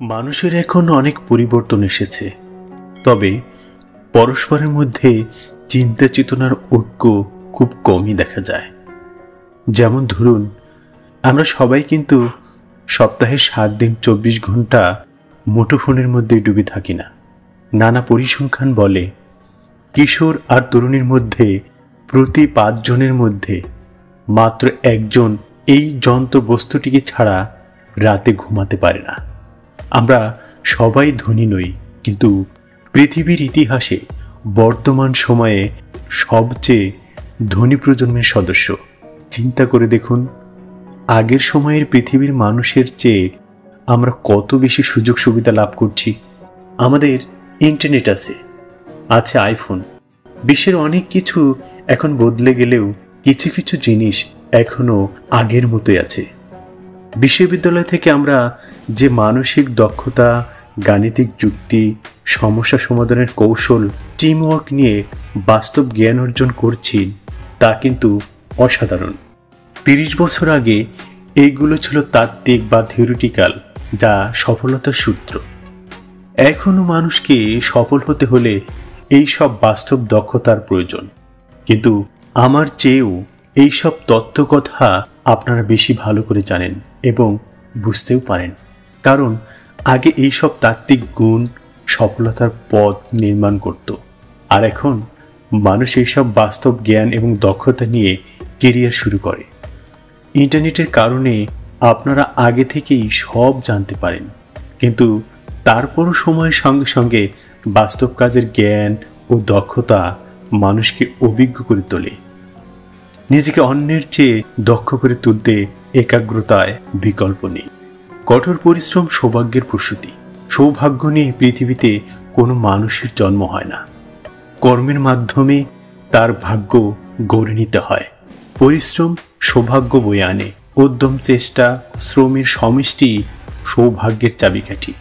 মানুষের এখন অনেক পরিবর্তন এসেছে, তবে পরস্পরের মধ্যে চিন্তা চেতনার ঐক্য খুব কমই দেখা যায়। যেমন ধরুন, আমরা সবাই কিন্তু সপ্তাহে 7 দিন 24 ঘন্টা মুঠোফোনের মধ্যে ডুবে থাকি না। নানা পরিসংখ্যান বলে কিশোর আর তরুণীর মধ্যে প্রতি 5 জনের মধ্যে মাত্র 1 জন এই যন্ত্র বস্তুটিকে ছাড়া রাতে ঘুমাতে পারে না। আমরা সবাই ধনী নই, কিন্তু পৃথিবীর ইতিহাসে বর্তমান সময়ে সবচেয়ে ধনী প্রজন্মের সদস্য। চিন্তা করে দেখুন, আগের সময়ের পৃথিবীর মানুষের চেয়ে আমরা কত বেশি সুযোগ সুবিধা লাভ করছি। আমাদের ইন্টারনেট আছে আইফোন। বিশ্বের অনেক কিছু এখন বদলে গেলেও কিছু কিছু জিনিস এখনো আগের মতোই আছে। বিশ্ববিদ্যালয় থেকে আমরা যে মানসিক দক্ষতা, গাণিতিক যুক্তি, সমস্যা সমাধানের কৌশল, টিমওয়ার্ক নিয়ে বাস্তব জ্ঞান অর্জন করছি, তা কিন্তু অসাধারণ। 30 বছর আগে এইগুলো ছিল তাত্ত্বিক বা থিওরিটিক্যাল, যা সফলতার সূত্র। এখনো মানুষকে সফল হতে হলে এই সব বাস্তব দক্ষতার প্রয়োজন। কিন্তু আমার চেয়েও এইসব তত্ত্ব কথা আপনারা বেশি ভালো করে জানেন এবং বুঝতেও পারেন, কারণ আগে এইসব তাত্ত্বিক গুণ সফলতার পথ নির্মাণ করত। আর এখন মানুষ এইসব বাস্তব জ্ঞান এবং দক্ষতা নিয়ে কেরিয়ার শুরু করে। ইন্টারনেটের কারণে আপনারা আগে থেকেই সব জানতে পারেন, কিন্তু তারপরও সময়ের সঙ্গে সঙ্গে বাস্তব কাজের জ্ঞান ও দক্ষতা মানুষকে অভিজ্ঞ করে তোলে। নিজেকে অন্যের চেয়ে দক্ষ করে তুলতে একাগ্রতায় বিকল্প নেই। কঠোর পরিশ্রম সৌভাগ্যের প্রসূতি। সৌভাগ্য নিয়ে পৃথিবীতে কোনো মানুষের জন্ম হয় না। কর্মের মাধ্যমে তার ভাগ্য গড়ে নিতে হয়। পরিশ্রম সৌভাগ্য বয়ে আনে। উদ্যম, চেষ্টা ও শ্রমের সমষ্টি সৌভাগ্যের চাবিকাঠি।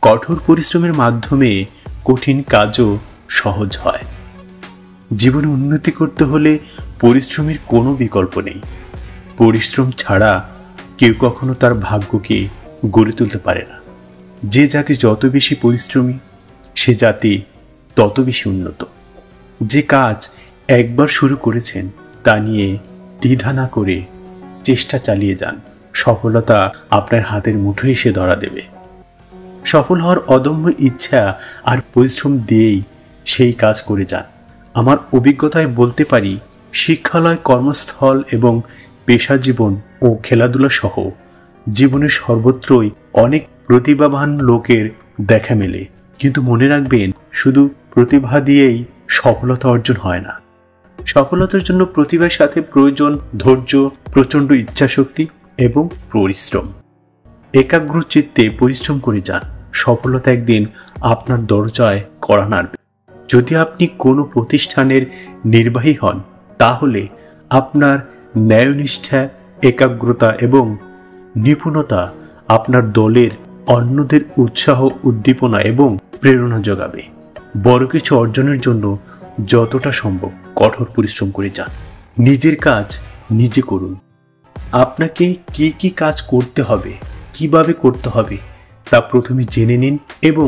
কঠোর পরিশ্রমের মাধ্যমে কঠিন কাজও সহজ হয়। জীবনে উন্নতি করতে হলে পরিশ্রমের কোনো বিকল্প নেই। পরিশ্রম ছাড়া কেউ কখনো তার ভাগ্যকে গড়ে তুলতে পারে না। যে জাতি যত বেশি পরিশ্রমী, সে জাতি তত বেশি উন্নত। যে কাজ একবার শুরু করেছেন তা নিয়ে দ্বিধা না করে চেষ্টা চালিয়ে যান। সফলতা আপনার হাতের মুঠোয় এসে ধরা দেবে। সফল হওয়ার অদম্য ইচ্ছা আর পরিশ্রম দিয়েই সেই কাজ করে যান। আমার অভিজ্ঞতায় বলতে পারি, শিক্ষালয়, কর্মস্থল এবং পেশা জীবন ও খেলাধুলা সহ জীবনের সর্বত্রই অনেক প্রতিভাবান লোকের দেখা মেলে। কিন্তু মনে রাখবেন, শুধু প্রতিভা দিয়েই সফলতা অর্জন হয় না। সফলতার জন্য প্রতিভার সাথে প্রয়োজন ধৈর্য, প্রচণ্ড ইচ্ছাশক্তি এবং পরিশ্রম। একাগ্র চিত্তে পরিশ্রম করে যান। সফলতা একদিন আপনার দরজায় কড়া নাড়বে। যদি আপনি কোনো প্রতিষ্ঠানের নির্বাহী হন, তাহলে আপনার ন্যায়নিষ্ঠা, একাগ্রতা এবং নিপুণতা আপনার দলের অন্যদের উৎসাহ, উদ্দীপনা এবং প্রেরণা যোগাবে। বড় কিছু অর্জনের জন্য যতটা সম্ভব কঠোর পরিশ্রম করে যান। নিজের কাজ নিজে করুন। আপনাকে কি কি কাজ করতে হবে, কিভাবে করতে হবে তা প্রথমে জেনে নিন এবং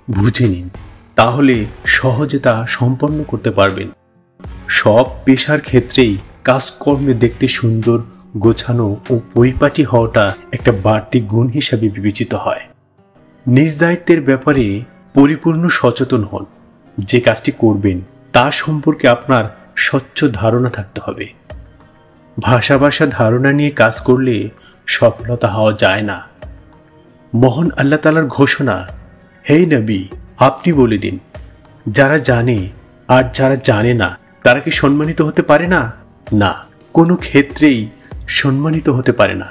বুঝে নিন, তাহলে সহজে তা সম্পন্ন করতে পারবেন। সব পেশার ক্ষেত্রেই কাজকর্মে দেখতে সুন্দর, গোছানো ও পরিপাটি হওয়াটা একটা বাড়তি গুণ হিসাবে বিবেচিত হয়। নিজ দায়িত্বের ব্যাপারে পরিপূর্ণ সচেতন হন। যে কাজটি করবেন তা সম্পর্কে আপনার স্বচ্ছ ধারণা থাকতে হবে। ভাষা ধারণা নিয়ে কাজ করলে সফলতা হওয়া যায় না। মহান আল্লাহ তাআলার ঘোষণা, হে নবী, আপনি বলে দিন, যারা জানে আর যারা জানে না তারা কি সম্মানিত হতে পারে না? না, কোনো ক্ষেত্রেই সম্মানিত হতে পারে না।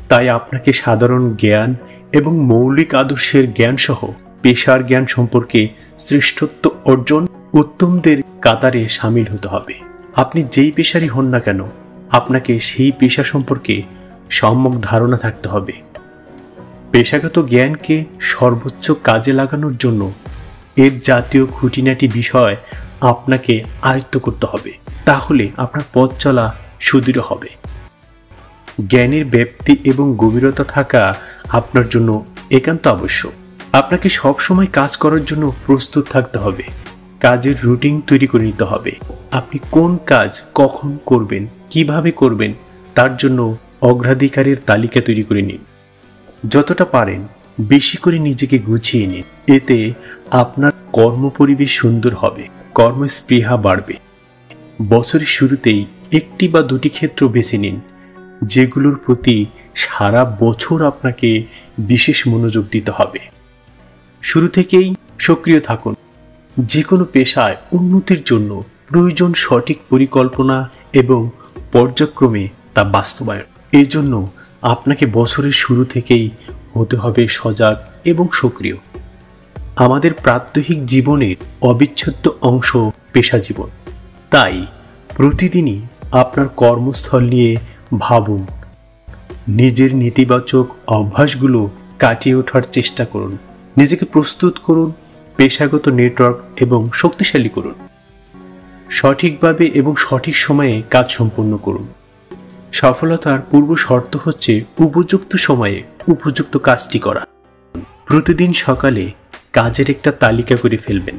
তাই আপনাকে সাধারণ জ্ঞান এবং মৌলিক আদর্শের জ্ঞান সহ পেশার জ্ঞান সম্পর্কে শ্রেষ্ঠত্ব অর্জন, উত্তমদের কাতারে সামিল হতে হবে। আপনি যেই পেশারই হন না কেন, আপনাকে সেই পেশা সম্পর্কে সম্যক ধারণা থাকতে হবে। পেশাগত জ্ঞানকে সর্বোচ্চ কাজে লাগানোর জন্য এর জাতীয় খুঁটিনাটি বিষয় আপনাকে আয়ত্ত করতে হবে। তাহলে আপনার পথ চলা সুদৃঢ় হবে। জ্ঞানের ব্যাপ্তি এবং গভীরতা থাকা আপনার জন্য একান্ত আবশ্যক। আপনাকে সবসময় কাজ করার জন্য প্রস্তুত থাকতে হবে। কাজের রুটিন তৈরি করে নিতে হবে। আপনি কোন কাজ কখন করবেন, কিভাবে করবেন তার জন্য অগ্রাধিকারের তালিকা তৈরি করে নিন। যতটা পারেন বেশি করে নিজেকে গুছিয়ে নিন। এতে আপনার কর্মপরিবেশ সুন্দর হবে, কর্মস্পৃহা বাড়বে। বছরের শুরুতেই একটি বা দুটি ক্ষেত্র বেছে নিন যেগুলোর প্রতি সারা বছর আপনাকে বিশেষ মনোযোগ দিতে হবে। শুরু থেকেই সক্রিয় থাকুন। যে কোনো পেশায় উন্নতির জন্য প্রয়োজন সঠিক পরিকল্পনা এবং পর্যায়ক্রমে তা বাস্তবায়ন। এই জন্য আপনাকে বছরের শুরু থেকেই হতে হবে সজাগ এবং সক্রিয়। আমাদের প্রাত্যহিক জীবনের অবিচ্ছেদ্য অংশ পেশা জীবন। তাই প্রতিদিনই আপনার কর্মস্থল নিয়ে ভাবুন। নিজের নেতিবাচক অভ্যাসগুলো কাটিয়ে ওঠার চেষ্টা করুন। নিজেকে প্রস্তুত করুন, পেশাগত নেটওয়ার্ক এবং শক্তিশালী করুন। সঠিকভাবে এবং সঠিক সময়ে কাজ সম্পন্ন করুন। সফলতার পূর্ব শর্ত হচ্ছে উপযুক্ত সময়ে উপযুক্ত কাজটি করা। প্রতিদিন সকালে কাজের একটা তালিকা করে ফেলবেন।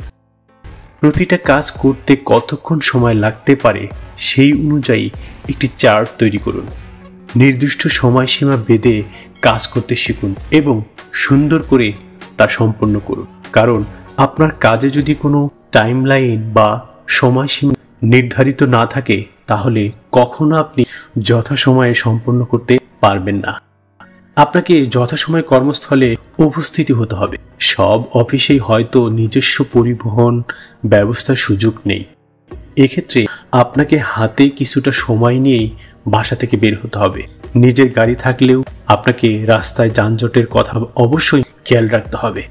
প্রতিটা কাজ করতে কতক্ষণ সময় লাগতে পারে সেই অনুযায়ী একটি চার্ট তৈরি করুন। নির্দিষ্ট সময়সীমা বেঁধে কাজ করতে শিখুন এবং সুন্দর করে তা সম্পন্ন করুন। কারণ আপনার কাজে যদি কোনো টাইমলাইন বা সময়সীমা নির্ধারিত না থাকে তাহলে কখনো আপনি যথাসময়ে সম্পন্ন করতে পারবেন না। আপনাকে যথাসময়ে কর্মস্থলে উপস্থিতি হতে হবে। সব অফিসেই হয়তো নিজস্ব পরিবহন ব্যবস্থার সুযোগ নেই। এক্ষেত্রে আপনাকে হাতে কিছুটা সময় নিয়েই বাসা থেকে বের হতে হবে। নিজের গাড়ি থাকলেও আপনাকে রাস্তায় যানজটের কথা অবশ্যই খেয়াল রাখতে হবে।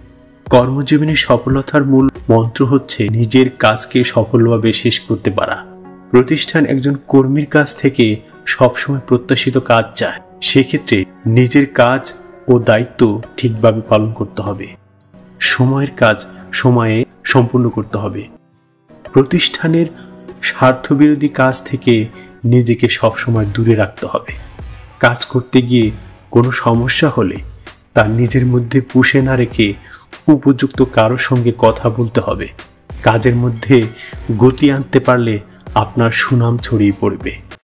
কর্মজীবনের সফলতার মূল মন্ত্র হচ্ছে নিজের কাজকে সফলভাবে শেষ করতে পারা। প্রতিষ্ঠান একজন কর্মীর কাছ থেকে সবসময় প্রত্যাশিত কাজ চায়। সেক্ষেত্রে নিজের কাজ ও দায়িত্ব ঠিকভাবে পালন করতে হবে। সময়ের কাজ সময়ে সম্পূর্ণ করতে হবে। প্রতিষ্ঠানের স্বার্থবিরোধী কাজ থেকে নিজেকে সবসময় দূরে রাখতে হবে। কাজ করতে গিয়ে কোনো সমস্যা হলে তা নিজের মধ্যে পুষে না রেখে উপযুক্ত কারো সঙ্গে কথা বলতে হবে। কাজের মধ্যে গতি আনতে পারলে আপনার সুনাম ছড়িয়ে পড়বে।